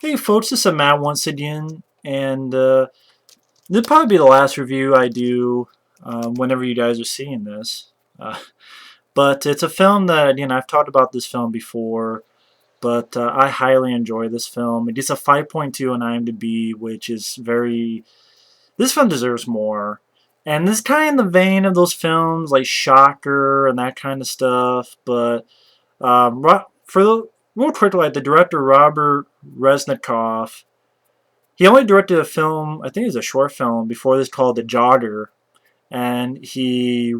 Hey folks, this is Matt once again, and this will probably be the last review I do whenever you guys are seeing this. But it's a film that, I've talked about this film before, but I highly enjoy this film. It gets a 5.2 on IMDb, which is very... This film deserves more. And this is kind of in the vein of those films like Shocker and that kind of stuff, but for the real quick, like the director Robert Resnikoff, he only directed a film, I think it was a short film before this called The Jogger, and he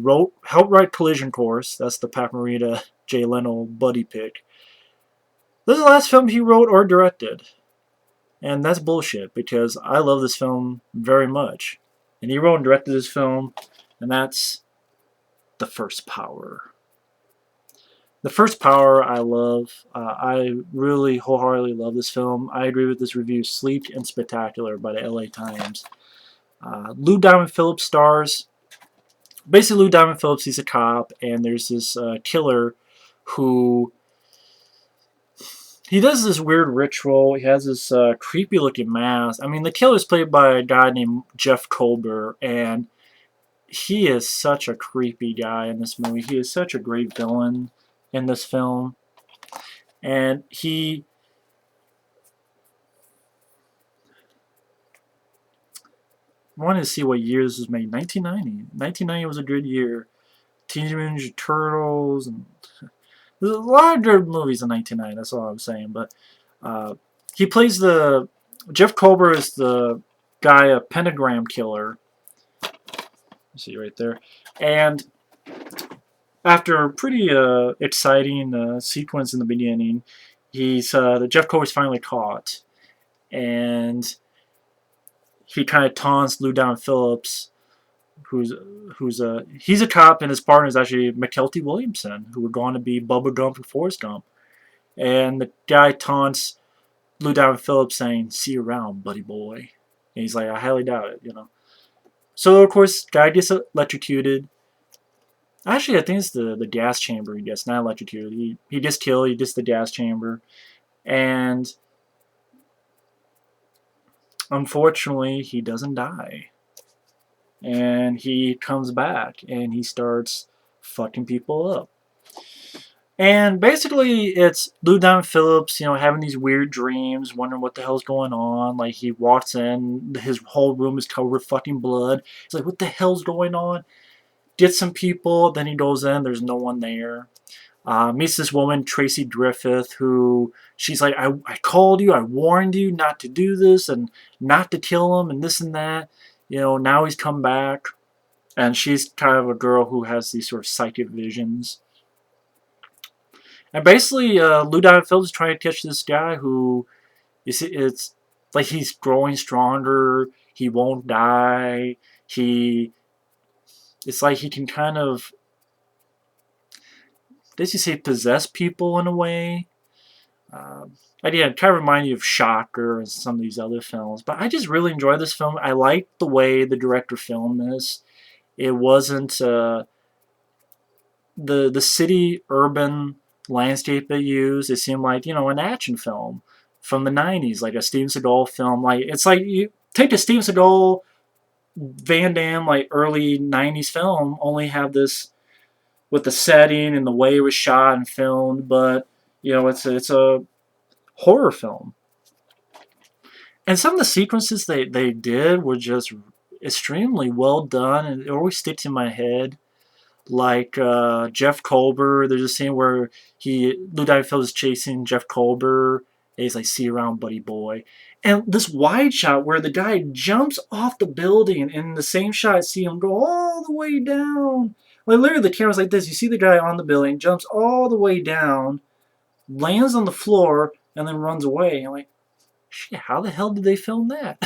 helped write Collision Course. That's the Pat Morita Jay Leno buddy pick. This is the last film he wrote or directed, and that's bullshit because I love this film very much. And he wrote and directed this film, and that's The First Power. The First Power I love. I really wholeheartedly love this film. I agree with this review. Sleek and spectacular by the LA Times. Lou Diamond Phillips stars. Basically, Lou Diamond Phillips, he's a cop, and there's this killer who... He does this weird ritual. He has this creepy looking mask. I mean, the killer is played by a guy named Jeff Kober, and he is such a creepy guy in this movie. He is such a great villain in this film, and he wanted to see what year this was made. 1990. 1990 was a good year. Teenage Mutant Ninja Turtles, and there's a lot of good movies in 1990. That's all I'm saying. But he plays Jeff Kober is the guy, a pentagram killer. You see right there, and after a pretty exciting sequence in the beginning, Jeff Kober's finally caught, and he kind of taunts Lou Diamond Phillips, he's a cop, and his partner is actually Mykelti Williamson, who would go on to be Bubba Gump and Forrest Gump. And the guy taunts Lou Diamond Phillips, saying, "See you around, buddy boy." And he's like, "I highly doubt it, So of course, guy gets electrocuted. Actually, I think it's the gas chamber he gets, not electrocuted. He gets killed, he gets the gas chamber. And unfortunately, he doesn't die. And he comes back, and he starts fucking people up. And basically, it's Lou Diamond Phillips, having these weird dreams, wondering what the hell's going on. Like, he walks in, his whole room is covered with fucking blood. He's like, what the hell's going on? Gets some people, then he goes in, there's no one there. Meets this woman, Tracy Griffith, who she's like, I called you, I warned you not to do this and not to kill him and this and that. Now he's come back. And she's kind of a girl who has these sort of psychic visions. And basically, Lou Diamond Phillips is trying to catch this guy who, it's like he's growing stronger, he won't die, it's like he can kind of, does he say possess people in a way? Again, it kind of reminds you of Shocker and some of these other films. But I just really enjoy this film. I like the way the director filmed this. It wasn't the city urban landscape they used. It seemed like, an action film from the 90s, like a Steven Seagal film. Like, it's like you take a Steven Seagal, Van Damme, like early 90s film, only have this with the setting and the way it was shot and filmed, but it's a horror film. And some of the sequences they did were just extremely well done, and it always sticks in my head. Like Jeff Kober, there's a scene where Lou Diamond Phillips is chasing Jeff Kober, and he's like, "See you around, buddy boy." And this wide shot where the guy jumps off the building, and in the same shot, see him go all the way down. Like, literally, the camera's like this. You see the guy on the building, jumps all the way down, lands on the floor, and then runs away. And I'm like, shit, how the hell did they film that?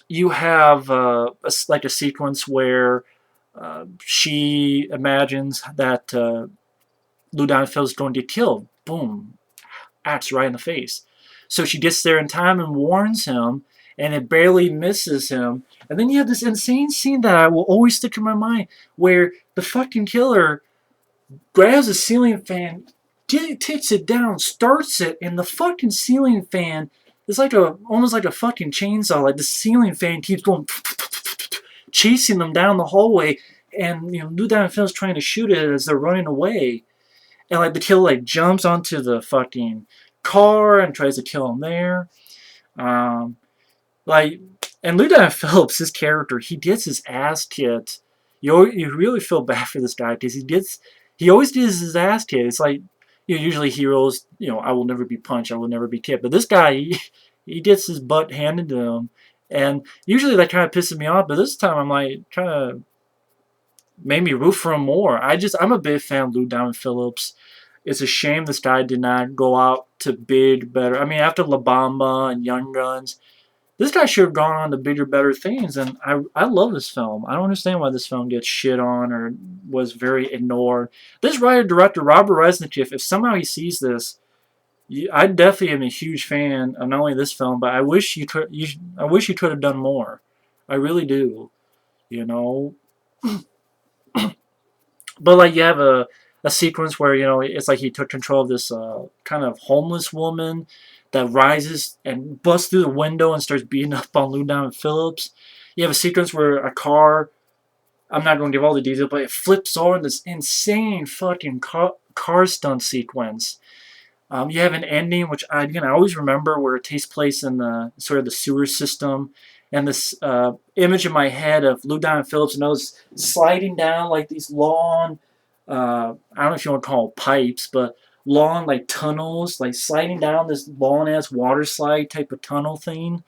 You have like a sequence where she imagines that Lou Diamond Phillips is going to get killed. Boom. Axe right in the face. So she gets there in time and warns him, and it barely misses him. And then you have this insane scene that I will always stick in my mind, where the fucking killer grabs a ceiling fan, takes it down, starts it, and the fucking ceiling fan is like a almost like a fucking chainsaw. Like the ceiling fan keeps going, chasing them down the hallway, and Lou Diamond Phillips trying to shoot it as they're running away, and like the killer like jumps onto the fucking car and tries to kill him there. Um, like, and Lou Diamond Phillips, his character, he gets his ass kicked. You really feel bad for this guy because he always gets his ass kicked. It's like usually heroes, I will never be punched, I will never be kicked. But this guy, he gets his butt handed to him, and usually that kind of pisses me off. But this time I'm like kind of made me root for him more. I'm a big fan of Lou Diamond Phillips. It's a shame this guy did not go out to big, better. I mean, after La Bamba and Young Guns, this guy should have gone on to bigger, better things. And I love this film. I don't understand why this film gets shit on or was very ignored. This writer-director, Robert Resnikoff, if somehow he sees this, I definitely am a huge fan of not only this film, but I wish you could have done more. I really do. You know. But like you have a sequence where it's like he took control of this kind of homeless woman that rises and busts through the window and starts beating up on Lou Diamond Phillips. You have a sequence where a car, I'm not going to give all the details, but it flips over in this insane fucking car stunt sequence. You have an ending, which I always remember, where it takes place in the sort of the sewer system, and this image in my head of Lou Diamond Phillips and those sliding down like these long, I don't know if you want to call them pipes, but long like tunnels, like sliding down this long ass water slide type of tunnel thing,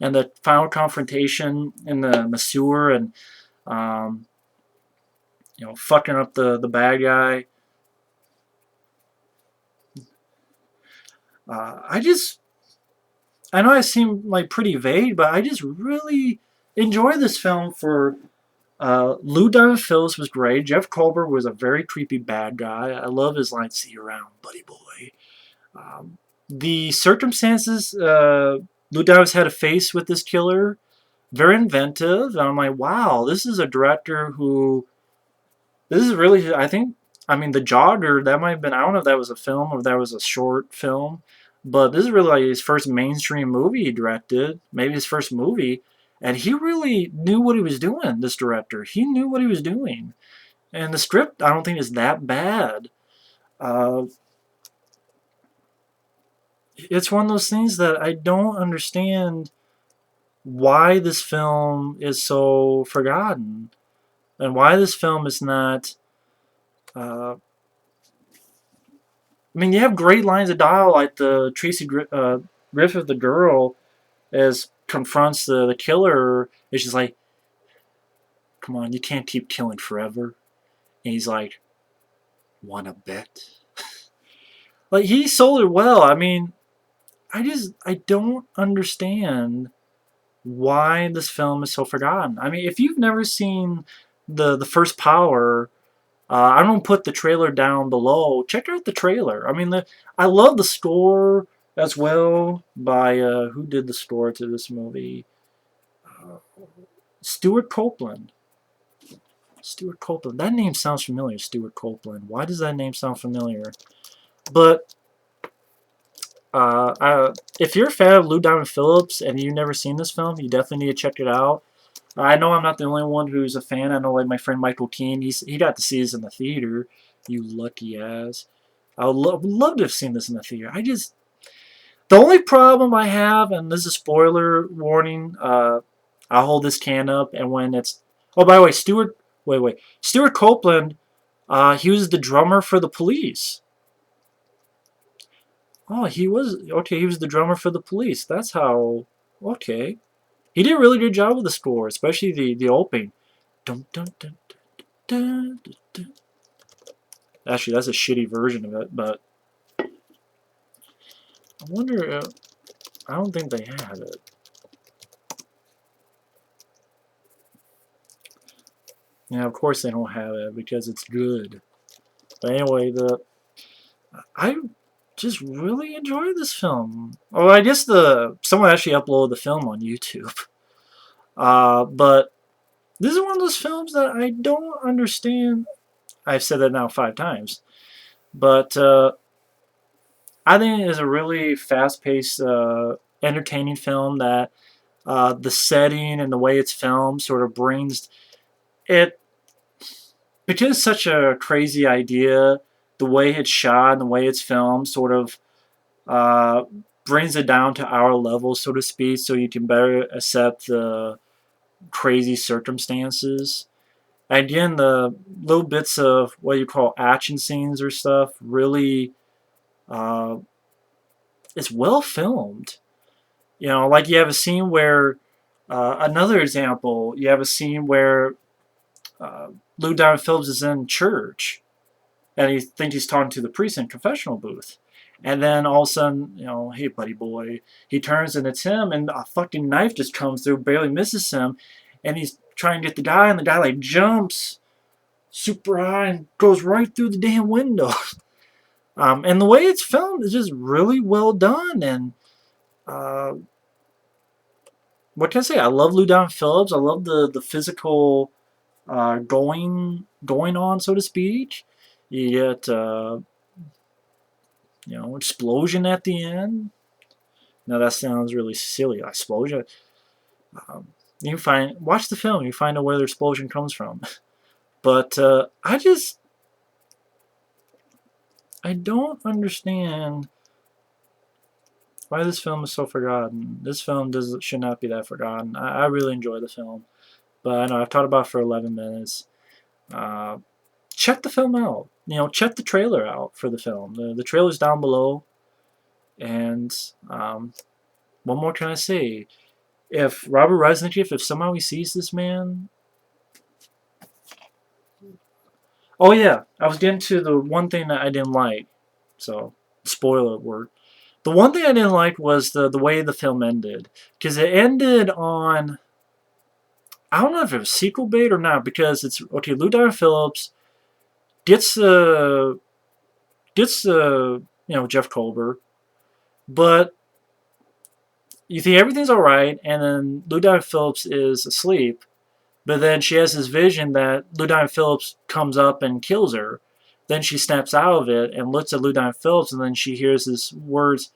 and the final confrontation in the sewer, and fucking up the bad guy. I know I seem like pretty vague, but I just really enjoy this film for Lou Diamond Phillips was great. Jeff Kober was a very creepy bad guy. I love his line, "See you around, buddy boy." The circumstances Lou Diamond had to face with this killer, very inventive. And I'm like, wow, this is a director who, this is really, I mean, The Jogger, that might have been, I don't know if that was a film or if that was a short film, but this is really like his first mainstream movie he directed, maybe his first movie. And he really knew what he was doing, this director. He knew what he was doing. And the script, I don't think is that bad. It's one of those things that I don't understand why this film is so forgotten. And why this film is not... I mean, you have great lines of dialogue, like the Tracy Griffith, the girl, as confronts the killer. It's just like, come on, you can't keep killing forever. And he's like, wanna bet? Like, he sold it well. I mean, I don't understand why this film is so forgotten. I mean, if you've never seen the first Power, I'm gonna put the trailer down below. Check out the trailer. I mean, I love the score as well by who did the score to this movie? Stuart Copeland. Stuart Copeland. That name sounds familiar. Stuart Copeland. Why does that name sound familiar? But if you're a fan of Lou Diamond Phillips and you've never seen this film, you definitely need to check it out. I know I'm not the only one who's a fan. I know, like, my friend Michael Keane, he got to see this in the theater. You lucky ass. I would love to have seen this in the theater. The only problem I have, and this is a spoiler warning, I'll hold this can up, and when it's... Oh, by the way, Stuart Copeland, he was the drummer for the Police. Oh, he was the drummer for the Police. That's how... Okay. He did a really good job with the score, especially the opening. Dun, dun, dun, dun, dun, dun. Actually, that's a shitty version of it, but I wonder. I don't think they have it. Yeah, of course they don't have it because it's good. But anyway, I just really enjoyed this film. Oh, I guess someone actually uploaded the film on YouTube. But this is one of those films that I don't understand. I've said that now 5 times. But I think it is a really fast-paced, entertaining film that the setting and the way it's filmed sort of brings it, because it's such a crazy idea. The way it's shot and the way it's filmed sort of uh, brings it down to our level, so to speak, so you can better accept the crazy circumstances. Again, the little bits of what you call action scenes or stuff really, uh, it's well filmed. You know, like you have a scene where, another example, you have a scene where uh, Lou Diamond Phillips is in church and he thinks he's talking to the priest in confessional booth. And then all of a sudden, you know, hey, buddy boy, he turns and it's him, and a fucking knife just comes through, barely misses him, and he's trying to get the guy, and the guy like jumps super high and goes right through the damn window. And the way it's filmed is just really well done, and uh, what can I say? I love Lou Diamond Phillips. I love the physical going on, so to speak. You get explosion at the end. Now that sounds really silly. Explosion. Um, you can watch the film. You find out where the explosion comes from. But I don't understand why this film is so forgotten. This film should not be that forgotten. I really enjoy the film, but I know I've talked about it for 11 minutes. Uh, Check the film out. Check the trailer out for the film. The trailer's down below. And what more can I say? If Robert Resnikoff, if somehow he sees this man. Oh yeah, I was getting to the one thing that I didn't like. So, spoiler word. The one thing I didn't like was the way the film ended, because it ended on, I don't know if it was sequel bait or not, because it's okay. Lou Diamond Phillips gets the Jeff Kober, but you think everything's all right, and then Lou Diamond Phillips is asleep, but then she has this vision that Lou Diamond Phillips comes up and kills her. Then she snaps out of it and looks at Lou Diamond Phillips, and then she hears his words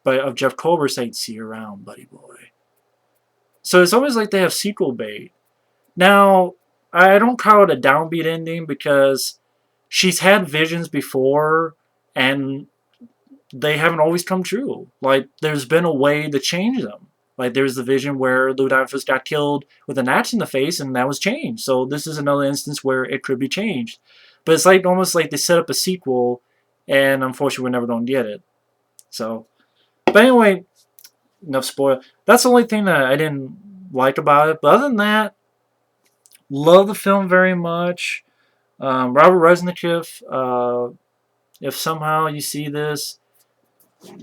of Jeff Kober saying, "See you around, buddy boy." So it's almost like they have sequel bait. Now, I don't call it a downbeat ending because she's had visions before, and they haven't always come true. Like, there's been a way to change them. Like, there's the vision where Lou Diamond got killed with an axe in the face, and that was changed. So this is another instance where it could be changed. But it's like almost like they set up a sequel, and unfortunately we're never going to get it. So, but anyway, enough spoil. That's the only thing that I didn't like about it. But other than that, love the film very much. Robert Resnikoff, if somehow you see this,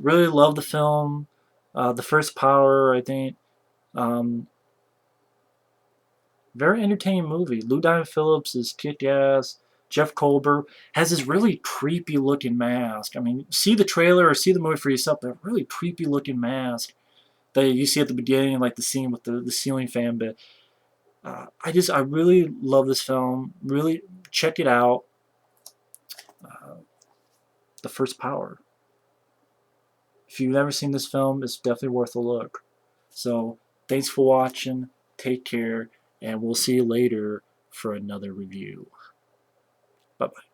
really love the film. The First Power, I think. Um, Very entertaining movie. Lou Diamond Phillips is kick-ass. Jeff Kober has this really creepy looking mask. I mean, see the trailer or see the movie for yourself. That really creepy looking mask that you see at the beginning, like the scene with the ceiling fan bit. I really love this film. Really check it out. Uh, the First Power. If you've never seen this film, it's definitely worth a look. So, thanks for watching. Take care, and we'll see you later for another review. Bye-bye.